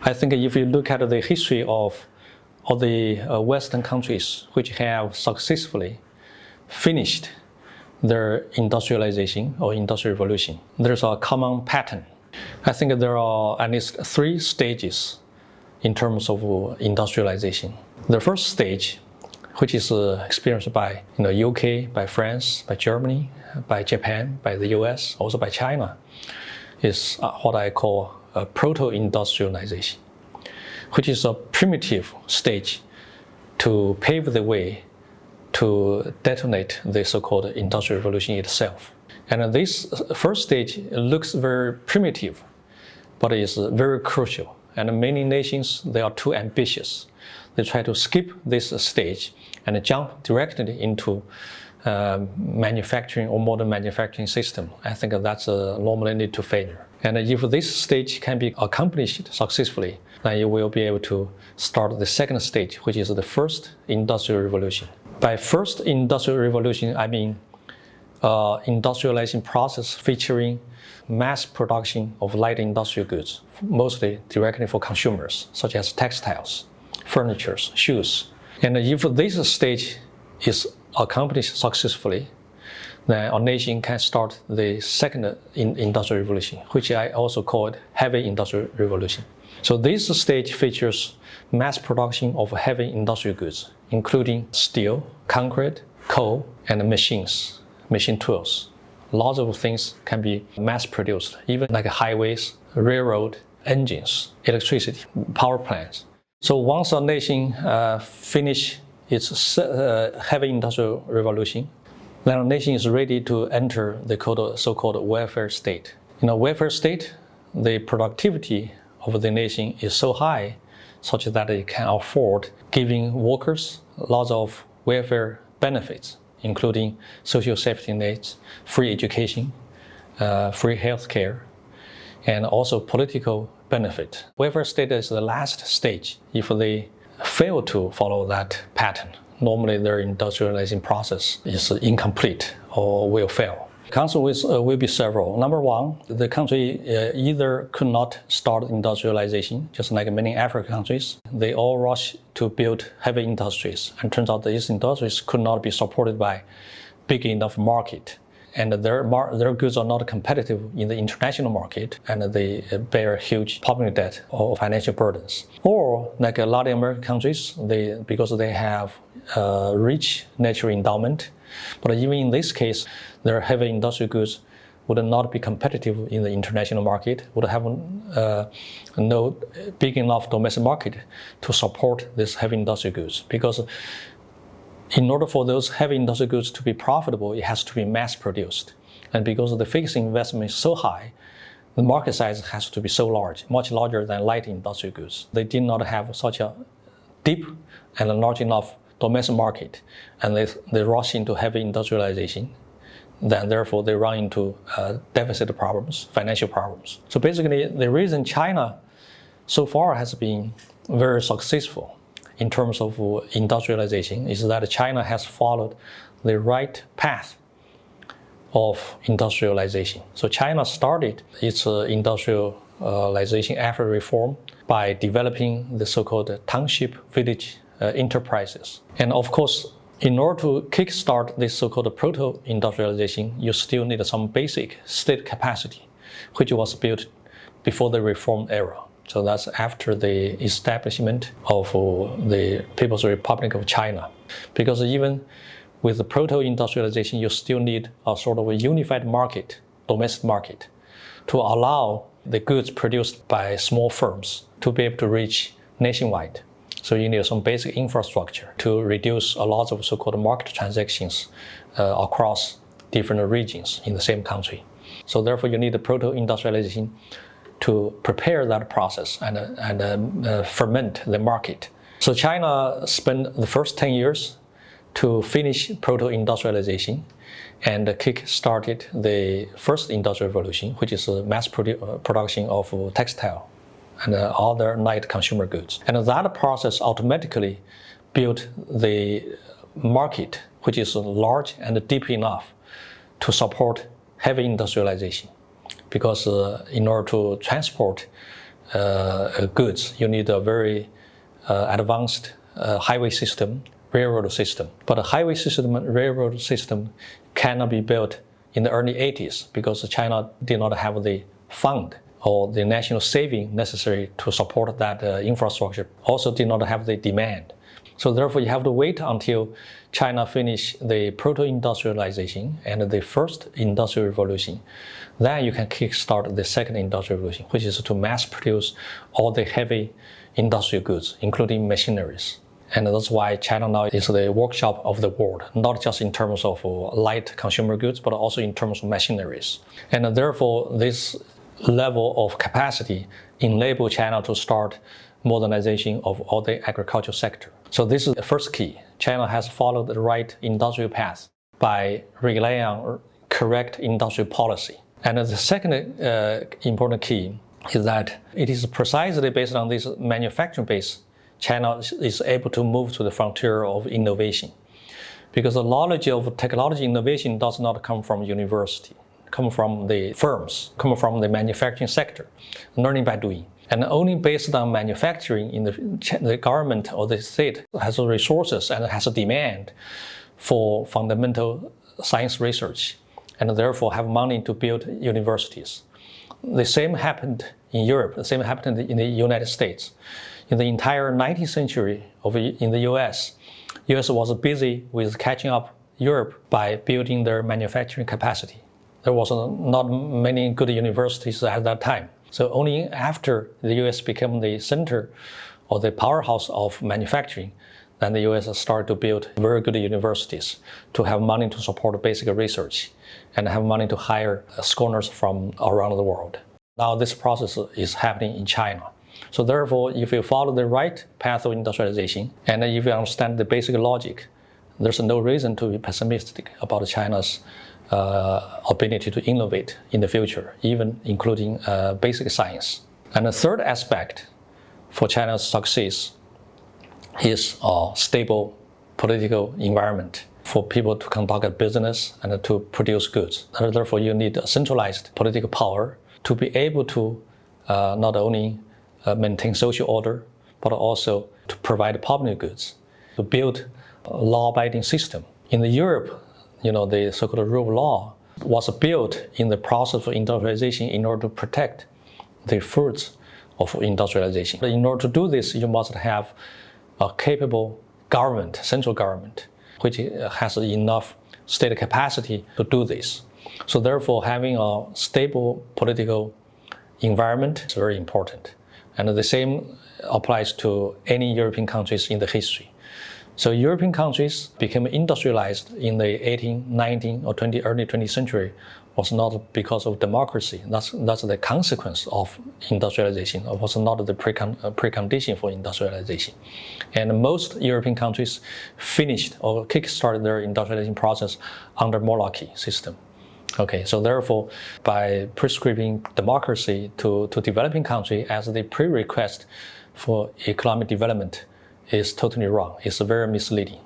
I think if you look at the history of all the Western countries which have successfully finished their industrialization or industrial revolution, there's a common pattern. I think there are at least 3 stages in terms of industrialization. The first stage, which is experienced by UK, by France, by Germany, by Japan, by the US, also by China, is what I call proto-industrialization, which is a primitive stage to pave the way to detonate the so-called industrial revolution itself. And this first stage looks very primitive, but is very crucial. And many nations, they are too ambitious. They try to skip this stage and jump directly into manufacturing or modern manufacturing system. I think that's normally lead to failure. And if this stage can be accomplished successfully, then you will be able to start the second stage, which is the first industrial revolution. By first industrial revolution, I mean industrializing process featuring mass production of light industrial goods, mostly directly for consumers, such as textiles, furniture, shoes. And if this stage is accomplished successfully, then a nation can start the second industrial revolution, which I also call it heavy industrial revolution. So this stage features mass production of heavy industrial goods, including steel, concrete, coal, and machines, machine tools. Lots of things can be mass produced, even like highways, railroad, engines, electricity, power plants. So once a nation finish its heavy industrial revolution, then a nation is ready to enter the so-called welfare state. In a welfare state, the productivity of the nation is so high such that it can afford giving workers lots of welfare benefits, including social safety nets, free education, free health care, and also political benefit. Welfare state is the last stage. If they fail to follow that pattern, normally their industrializing process is incomplete or will fail. Consequences will be several. Number one, the country either could not start industrialization, just like many African countries. They all rush to build heavy industries, and turns out these industries could not be supported by big enough market. And their goods are not competitive in the international market, and they bear huge public debt or financial burdens. Or like Latin American countries, because they have rich natural endowment, but even in this case, their heavy industrial goods would not be competitive in the international market, would have no big enough domestic market to support these heavy industrial goods. Because in order for those heavy industrial goods to be profitable, it has to be mass produced. And because the fixed investment is so high, the market size has to be so large, much larger than light industrial goods. They did not have such a deep and large enough domestic market, and they rush into heavy industrialization. Then therefore they run into deficit problems, financial problems. So basically the reason China so far has been very successful in terms of industrialization is that China has followed the right path of industrialization. So China started its industrialization after reform by developing the so-called township village enterprises. And of course, in order to kickstart this so-called proto-industrialization, you still need some basic state capacity, which was built before the reform era. So that's after the establishment of the People's Republic of China. Because even with the proto-industrialization, you still need a sort of a unified market, domestic market, to allow the goods produced by small firms to be able to reach nationwide. So you need some basic infrastructure to reduce a lot of so-called market transactions across different regions in the same country. So therefore you need the proto-industrialization to prepare that process and ferment the market. So China spent the first 10 years to finish proto-industrialization and kick-started the first industrial revolution, which is mass production of textile and other light consumer goods. And that process automatically built the market, which is large and deep enough to support heavy industrialization. Because in order to transport goods, you need a very advanced highway system, railroad system. But a highway system and railroad system cannot be built in the early 80s because China did not have the fund or the national saving necessary to support that infrastructure, also did not have the demand. So therefore you have to wait until China finish the proto-industrialization and the first industrial revolution. Then you can kickstart the second industrial revolution, which is to mass produce all the heavy industrial goods, including machineries. And that's why China now is the workshop of the world, not just in terms of light consumer goods, but also in terms of machineries. And therefore, this level of capacity enables China to start modernization of all the agricultural sector. So this is the first key. China has followed the right industrial path by relying on correct industrial policy. And the second important key is that it is precisely based on this manufacturing base China is able to move to the frontier of innovation. Because the knowledge of technology innovation does not come from university, come from the firms, come from the manufacturing sector, learning by doing. And only based on manufacturing in the government or the state has the resources and has a demand for fundamental science research and therefore have money to build universities. The same happened in Europe, the same happened in the United States. In the entire 19th century in the US was busy with catching up Europe by building their manufacturing capacity. There was not many good universities at that time. So only after the US became the center or the powerhouse of manufacturing, then the US started to build very good universities to have money to support basic research and have money to hire scholars from around the world. Now this process is happening in China. So therefore, if you follow the right path of industrialization, and if you understand the basic logic, there's no reason to be pessimistic about China's ability to innovate in the future, even including basic science. And the third aspect for China's success is a stable political environment for people to conduct a business and to produce goods. Therefore, you need a centralized political power to be able to not only maintain social order, but also to provide public goods, to build a law-abiding system. In Europe, the so-called rule of law was built in the process of industrialization in order to protect the fruits of industrialization. In order to do this, you must have a capable government, central government, which has enough state capacity to do this. So therefore, having a stable political environment is very important. And the same applies to any European countries in the history. So European countries became industrialized in the 18th, 19th, or early 20th century was not because of democracy. That's the consequence of industrialization. It was not the precondition for industrialization. And most European countries finished or kickstarted their industrialization process under monarchy system. Okay, so therefore, by prescribing democracy to developing countries as the prerequisite for economic development is totally wrong. It's very misleading.